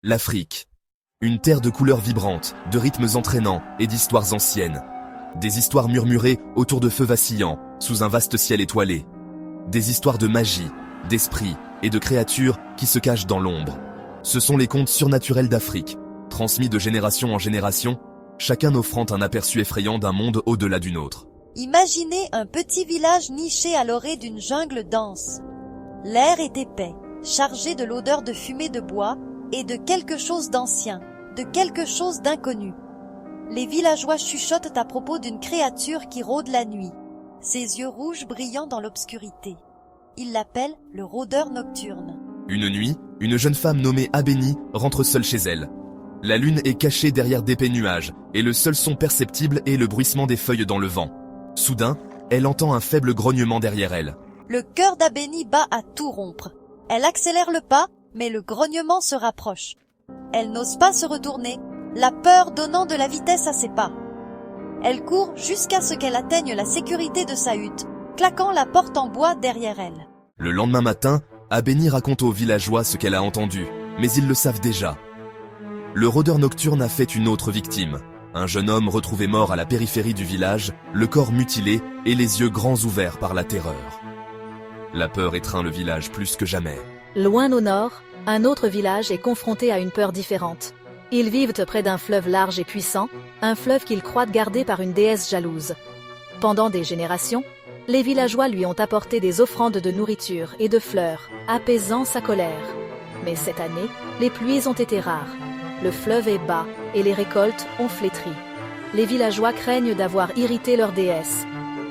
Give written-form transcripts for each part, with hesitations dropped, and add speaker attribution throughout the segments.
Speaker 1: L'Afrique. Une terre de couleurs vibrantes, de rythmes entraînants et d'histoires anciennes. Des histoires murmurées autour de feux vacillants, sous un vaste ciel étoilé. Des histoires de magie, d'esprit et de créatures qui se cachent dans l'ombre. Ce sont les contes surnaturels d'Afrique, transmis de génération en génération, chacun offrant un aperçu effrayant d'un monde au-delà du nôtre.
Speaker 2: Imaginez un petit village niché à l'orée d'une jungle dense. L'air est épais, chargé de l'odeur de fumée de bois et de quelque chose d'ancien, de quelque chose d'inconnu. Les villageois chuchotent à propos d'une créature qui rôde la nuit, ses yeux rouges brillant dans l'obscurité. Ils l'appellent le rôdeur nocturne.
Speaker 1: Une nuit, une jeune femme nommée Abeni rentre seule chez elle. La lune est cachée derrière d'épais nuages, et le seul son perceptible est le bruissement des feuilles dans le vent. Soudain, elle entend un faible grognement derrière elle.
Speaker 2: Le cœur d'Abeni bat à tout rompre. Elle accélère le pas, mais le grognement se rapproche. Elle n'ose pas se retourner, la peur donnant de la vitesse à ses pas. Elle court jusqu'à ce qu'elle atteigne la sécurité de sa hutte, claquant la porte en bois derrière elle.
Speaker 1: Le lendemain matin, Abeni raconte aux villageois ce qu'elle a entendu, mais ils le savent déjà. Le rôdeur nocturne a fait une autre victime. Un jeune homme retrouvé mort à la périphérie du village, le corps mutilé et les yeux grands ouverts par la terreur. La peur étreint le village plus que jamais.
Speaker 3: Loin au nord, un autre village est confronté à une peur différente. Ils vivent près d'un fleuve large et puissant, un fleuve qu'ils croient gardé par une déesse jalouse. Pendant des générations, les villageois lui ont apporté des offrandes de nourriture et de fleurs, apaisant sa colère. Mais cette année, les pluies ont été rares. Le fleuve est bas et les récoltes ont flétri. Les villageois craignent d'avoir irrité leur déesse.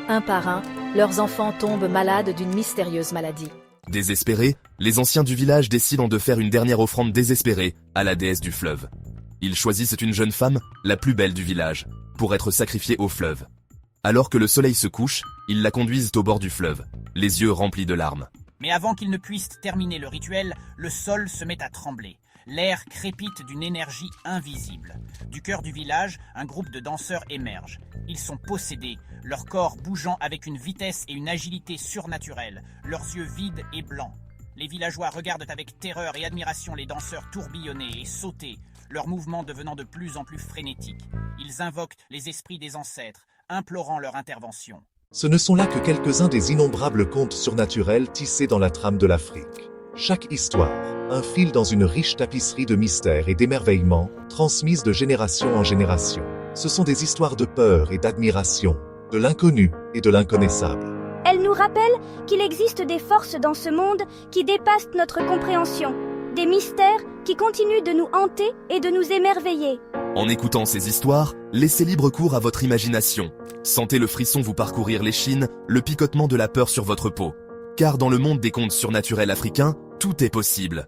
Speaker 3: Un par un, leurs enfants tombent malades d'une mystérieuse maladie.
Speaker 1: Désespérés, les anciens du village décident de faire une dernière offrande désespérée à la déesse du fleuve. Ils choisissent une jeune femme, la plus belle du village, pour être sacrifiée au fleuve. Alors que le soleil se couche, ils la conduisent au bord du fleuve, les yeux remplis de larmes.
Speaker 4: Mais avant qu'ils ne puissent terminer le rituel, le sol se met à trembler. L'air crépite d'une énergie invisible. Du cœur du village, un groupe de danseurs émerge. Ils sont possédés, leur corps bougeant avec une vitesse et une agilité surnaturelles, leurs yeux vides et blancs. Les villageois regardent avec terreur et admiration les danseurs tourbillonner et sauter, leurs mouvements devenant de plus en plus frénétiques. Ils invoquent les esprits des ancêtres, implorant leur intervention.
Speaker 5: Ce ne sont là que quelques-uns des innombrables contes surnaturels tissés dans la trame de l'Afrique. Chaque histoire, un fil dans une riche tapisserie de mystères et d'émerveillements, transmise de génération en génération. Ce sont des histoires de peur et d'admiration, de l'inconnu et de l'inconnaissable.
Speaker 6: Elle nous rappelle qu'il existe des forces dans ce monde qui dépassent notre compréhension, des mystères qui continuent de nous hanter et de nous émerveiller.
Speaker 1: En écoutant ces histoires, laissez libre cours à votre imagination. Sentez le frisson vous parcourir l'échine, le picotement de la peur sur votre peau. Car dans le monde des contes surnaturels africains, tout est possible.